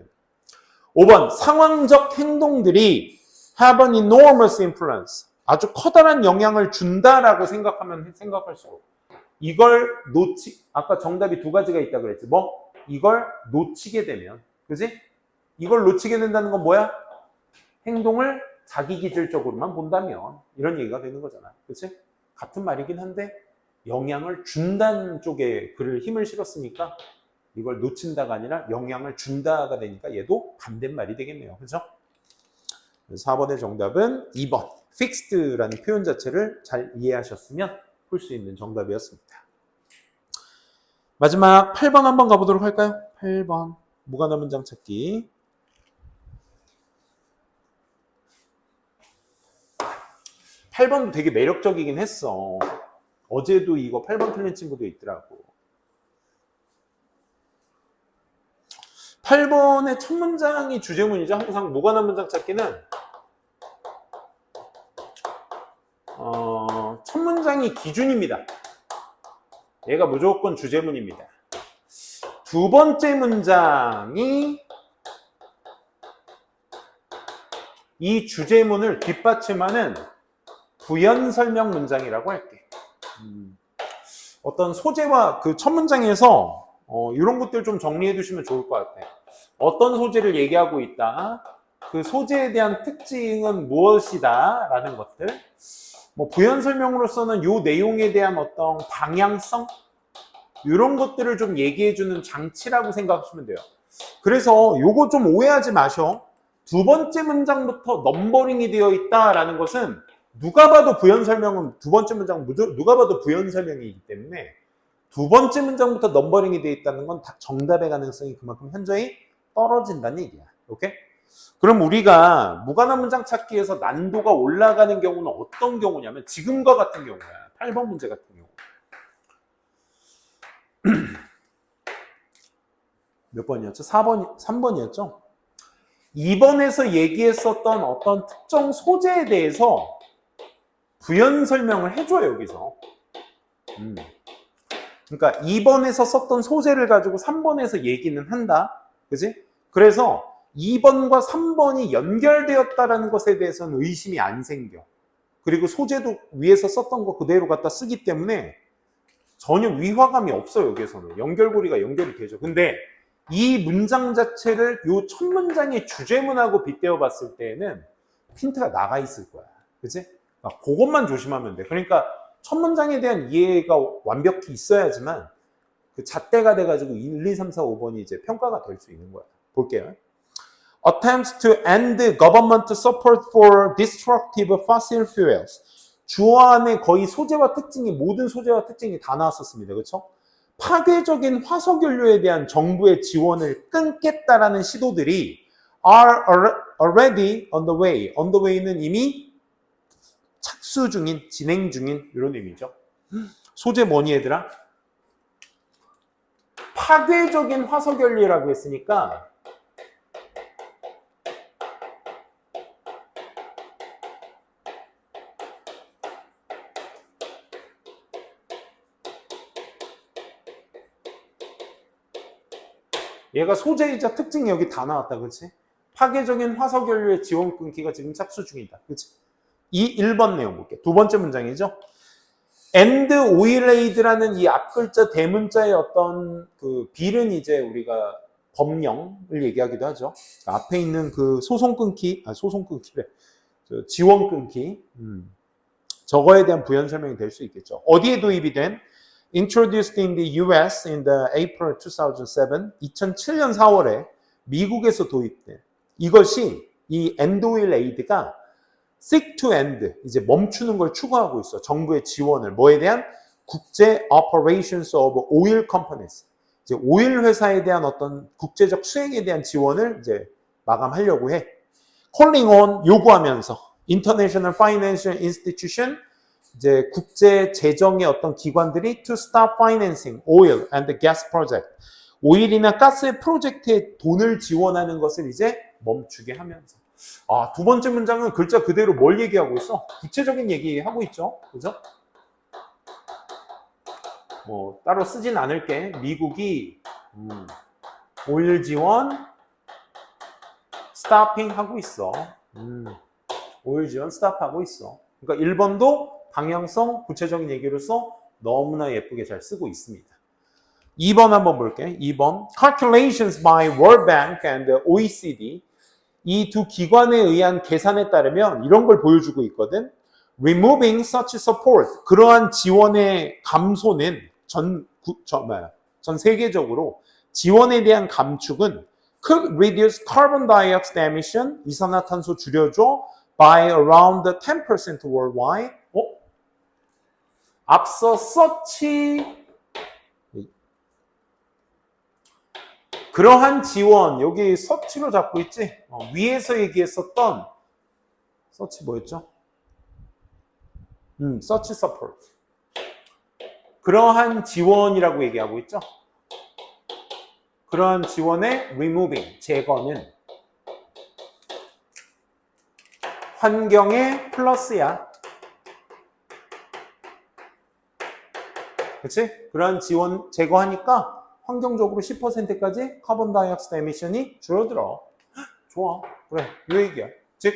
5번 상황적 행동들이 have an enormous influence. 아주 커다란 영향을 준다라고 생각하면 생각할수록 이걸 아까 정답이 두 가지가 있다 그랬지. 이걸 놓치게 되면, 그지? 이걸 놓치게 된다는 건 뭐야? 행동을 자기 기질적으로만 본다면 이런 얘기가 되는 거잖아. 그치? 같은 말이긴 한데 영향을 준다는 쪽에 힘을 실었으니까 이걸 놓친다가 아니라 영향을 준다가 되니까 얘도 반대말이 되겠네요. 그죠? 4번의 정답은 2번. fixed라는 표현 자체를 잘 이해하셨으면 풀 수 있는 정답이었습니다. 마지막 8번 한번 가보도록 할까요? 8번. 무관한 문장 찾기. 8번도 되게 매력적이긴 했어. 어제도 이거 8번 틀린 친구도 있더라고. 8번의 첫 문장이 주제문이죠. 항상 무관한 문장 찾기는 첫 문장이 기준입니다. 얘가 무조건 주제문입니다. 두 번째 문장이 이 주제문을 뒷받침하는 부연 설명 문장이라고 할게. 어떤 소재와 그 첫 문장에서 이런 것들 좀 정리해 두시면 좋을 것 같아. 어떤 소재를 얘기하고 있다. 그 소재에 대한 특징은 무엇이다 라는 것들. 뭐 부연 설명으로서는 이 내용에 대한 어떤 방향성 이런 것들을 좀 얘기해 주는 장치라고 생각하시면 돼요. 그래서 요거 좀 오해하지 마셔. 두 번째 문장부터 넘버링이 되어 있다라는 것은 누가 봐도 부연 설명은 두 번째 문장 누가 봐도 부연 설명이기 때문에 두 번째 문장부터 넘버링이 되어 있다는 건 정답의 가능성이 그만큼 현저히 떨어진다는 얘기야. 오케이? 그럼 우리가 무관한 문장 찾기에서 난도가 올라가는 경우는 어떤 경우냐면 지금과 같은 경우야. 8번 문제 같은 경우. 몇 번이었죠? 3번이었죠? 2번에서 얘기했었던 어떤 특정 소재에 대해서 부연 설명을 해줘요, 여기서. 그러니까 2번에서 썼던 소재를 가지고 3번에서 얘기는 한다. 그지? 그래서 2번과 3번이 연결되었다라는 것에 대해서는 의심이 안 생겨. 그리고 소재도 위에서 썼던 거 그대로 갖다 쓰기 때문에 전혀 위화감이 없어요, 여기서는. 연결고리가 연결이 되죠. 근데 이 문장 자체를 요 첫 문장의 주제문하고 빗대어 봤을 때에는 핀트가 나가 있을 거야. 그치? 그것만 조심하면 돼. 그러니까 첫 문장에 대한 이해가 완벽히 있어야지만 그 잣대가 돼가지고 1, 2, 3, 4, 5번이 이제 평가가 될 수 있는 거야. 볼게요. Attempts to end government support for destructive fossil fuels. 주어 안에 거의 소재와 특징이 모든 소재와 특징이 다 나왔었습니다. 그렇죠? 파괴적인 화석연료에 대한 정부의 지원을 끊겠다라는 시도들이 are already on the way. On the way는 이미 착수 중인, 진행 중인 이런 의미죠. 소재 뭐니 얘들아? 파괴적인 화석연료라고 했으니까 얘가 소재이자 특징이 여기 다 나왔다. 그렇지? 파괴적인 화석연료의 지원 끊기가 지금 착수 중이다. 그렇지? 이 1번 내용 볼게. 두 번째 문장이죠. and oilaid라는 이 앞글자 대문자의 어떤 그 빌은 이제 우리가 법령을 얘기하기도 하죠. 앞에 있는 그 소송 끊기래. 지원 끊기. 저거에 대한 부연 설명이 될 수 있겠죠. 어디에 도입이 된? Introduced in the US in the April 2007, 2007년 4월에 미국에서 도입된 이것이 이 end oil aid가 seek to end, 이제 멈추는 걸 추구하고 있어. 정부의 지원을. 뭐에 대한? 국제 operations of oil companies. 이제 오일 회사에 대한 어떤 국제적 수행에 대한 지원을 이제 마감하려고 해. calling on, 요구하면서 international financial institution, 이제 국제 재정의 어떤 기관들이 to stop financing oil and gas project. 오일이나 가스의 프로젝트에 돈을 지원하는 것을 이제 멈추게 하면서. 두 번째 문장은 글자 그대로 뭘 얘기하고 있어? 구체적인 얘기하고 있죠. 그죠? 뭐 따로 쓰진 않을게. 미국이 오일 지원 스탑핑 하고 있어. 오일 지원 스탑하고 있어. 그러니까 1번도 방향성, 구체적인 얘기로서 너무나 예쁘게 잘 쓰고 있습니다. 2번 한번 볼게. 2번. Calculations by World Bank and OECD. 이 두 기관에 의한 계산에 따르면 이런 걸 보여주고 있거든. Removing such support. 그러한 지원의 감소는 전 세계적으로 지원에 대한 감축은 could reduce carbon dioxide emission. 이산화탄소 줄여줘. By around 10% worldwide. 앞서 그러한 지원, 여기 서치로 잡고 있지? 위에서 얘기했었던 서치 뭐였죠? 서치 서포트. 그러한 지원이라고 얘기하고 있죠? 그러한 지원의 removing, 제거는 환경의 플러스야. 그치? 그런 지원 제거하니까 환경적으로 10%까지 카본 다이옥사이드 에미션이 줄어들어. 좋아. 그래. 이 얘기야. 즉,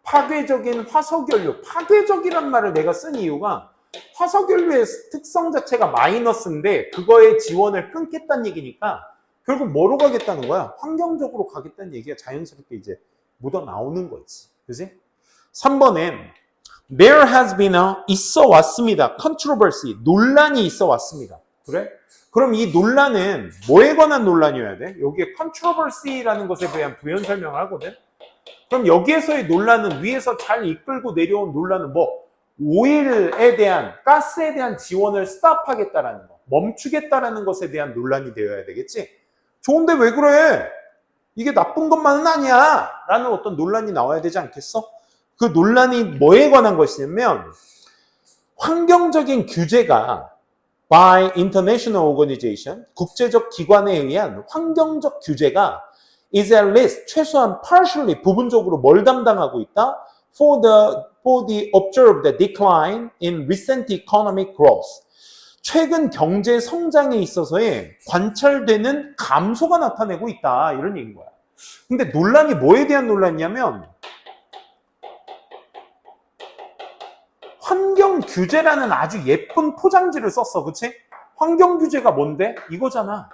파괴적인 화석연료. 파괴적이란 말을 내가 쓴 이유가 화석연료의 특성 자체가 마이너스인데 그거의 지원을 끊겠다는 얘기니까 결국 뭐로 가겠다는 거야? 환경적으로 가겠다는 얘기가 자연스럽게 이제 묻어 나오는 거지. 그지? 3번엔 There has been 있어 왔습니다. controversy. 논란이 있어 왔습니다. 그래? 그럼 이 논란은 뭐에 관한 논란이어야 돼? 여기에 controversy라는 것에 대한 부연 설명을 하거든. 그럼 여기에서의 논란은 위에서 잘 이끌고 내려온 논란은 뭐? 오일에 대한, 가스에 대한 지원을 스탑하겠다라는 거. 멈추겠다라는 것에 대한 논란이 되어야 되겠지? 좋은데 왜 그래? 이게 나쁜 것만은 아니야. 라는 어떤 논란이 나와야 되지 않겠어? 그 논란이 뭐에 관한 것이냐면 환경적인 규제가 by international organization, 국제적 기관에 의한 환경적 규제가 is at least 최소한 partially 부분적으로 뭘 담당하고 있다? For the observed decline in recent economic growth. 최근 경제 성장에 있어서의 관찰되는 감소가 나타내고 있다. 이런 얘기인 거야. 근데 논란이 뭐에 대한 논란이냐면 환경 규제라는 아주 예쁜 포장지를 썼어. 그치? 환경 규제가 뭔데? 이거잖아.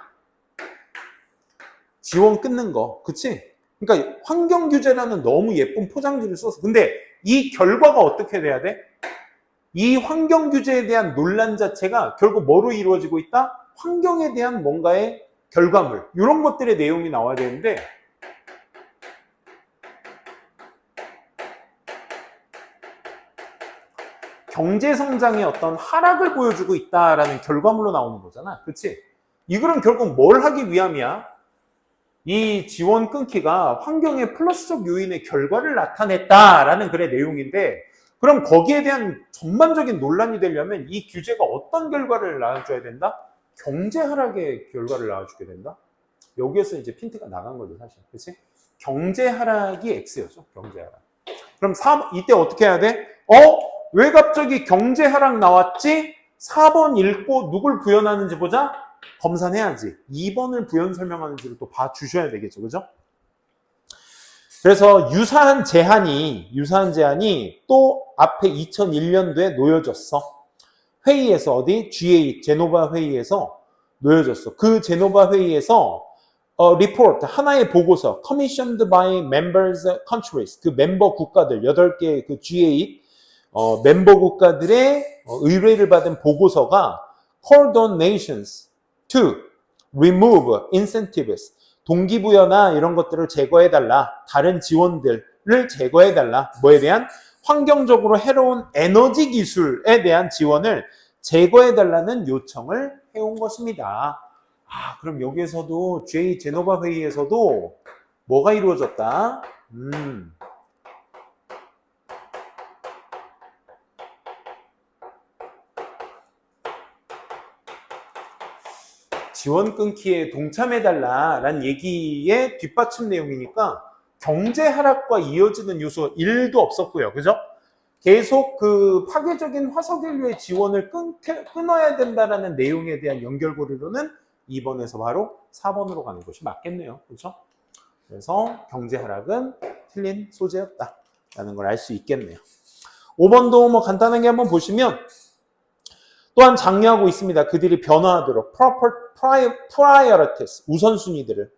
지원 끊는 거. 그치? 그러니까 환경 규제라는 너무 예쁜 포장지를 썼어. 근데 이 결과가 어떻게 돼야 돼? 이 환경 규제에 대한 논란 자체가 결국 뭐로 이루어지고 있다? 환경에 대한 뭔가의 결과물. 이런 것들의 내용이 나와야 되는데 경제 성장의 어떤 하락을 보여주고 있다라는 결과물로 나오는 거잖아. 그치? 이거는 결국 뭘 하기 위함이야? 이 지원 끊기가 환경의 플러스적 요인의 결과를 나타냈다라는 글의 내용인데 그럼 거기에 대한 전반적인 논란이 되려면 이 규제가 어떤 결과를 낳아줘야 된다? 경제 하락의 결과를 낳아주게 된다? 여기에서 이제 핀트가 나간 거죠, 사실. 그치? 경제 하락이 X였죠, 경제 하락. 그럼 이때 어떻게 해야 돼? 왜 갑자기 경제 하락 나왔지? 4번 읽고 누굴 부연하는지 보자. 검산해야지. 2번을 부연 설명하는지를 또 봐주셔야 되겠죠. 그죠? 그래서 유사한 제한이 또 앞에 2001년도에 놓여졌어. 회의에서 어디? G8 제노바 회의에서 놓여졌어. 그 제노바 회의에서 report 하나의 보고서 commissioned by members countries 그 멤버 국가들 8개 그 G8 멤버 국가들의 의뢰를 받은 보고서가 called on nations to remove incentives 동기부여나 이런 것들을 제거해달라. 다른 지원들을 제거해달라. 뭐에 대한? 환경적으로 해로운 에너지 기술에 대한 지원을 제거해달라는 요청을 해온 것입니다. 그럼 여기에서도 J 제노바 회의에서도 뭐가 이루어졌다? 지원 끊기에 동참해달라라는 얘기의 뒷받침 내용이니까 경제 하락과 이어지는 요소 1도 없었고요. 그죠? 계속 그 파괴적인 화석연료의 지원을 끊어야 된다라는 내용에 대한 연결고리로는 2번에서 바로 4번으로 가는 것이 맞겠네요. 그렇죠? 그래서 경제 하락은 틀린 소재였다라는 걸 알 수 있겠네요. 5번도 뭐 간단하게 한번 보시면 또한 장려하고 있습니다. 그들이 변화하도록 priorities, 우선순위들을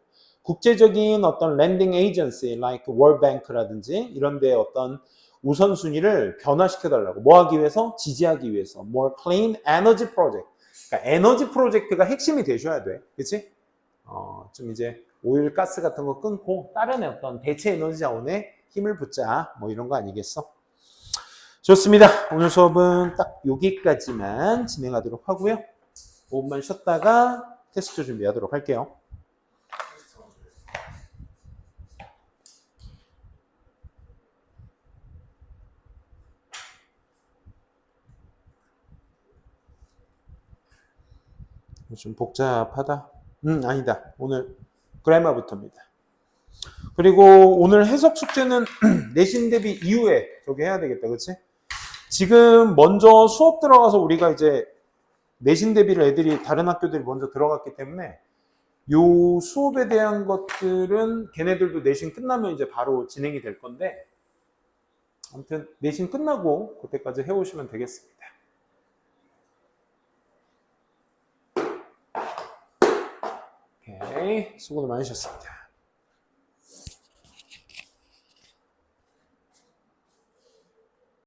국제적인 어떤 랜딩 에이전시 like World Bank라든지 이런 데의 어떤 우선순위를 변화시켜달라고 뭐 하기 위해서? 지지하기 위해서 more clean energy project 그러니까 에너지 프로젝트가 핵심이 되셔야 돼. 그치? 좀 이제 오일, 가스 같은 거 끊고 다른 어떤 대체 에너지 자원에 힘을 붓자 뭐 이런 거 아니겠어? 좋습니다. 오늘 수업은 딱 여기까지만 진행하도록 하고요. 5분만 쉬었다가 테스트 준비하도록 할게요. 좀 복잡하다. 아니다. 오늘 그래머부터입니다. 그리고 오늘 해석 숙제는 내신 대비 이후에 저기 해야 되겠다. 그치? 지금 먼저 수업 들어가서 우리가 이제 내신 대비를 애들이 다른 학교들이 먼저 들어갔기 때문에 요 수업에 대한 것들은 걔네들도 내신 끝나면 이제 바로 진행이 될 건데 아무튼 내신 끝나고 그때까지 해오시면 되겠습니다. 오케이, 수고들 많으셨습니다.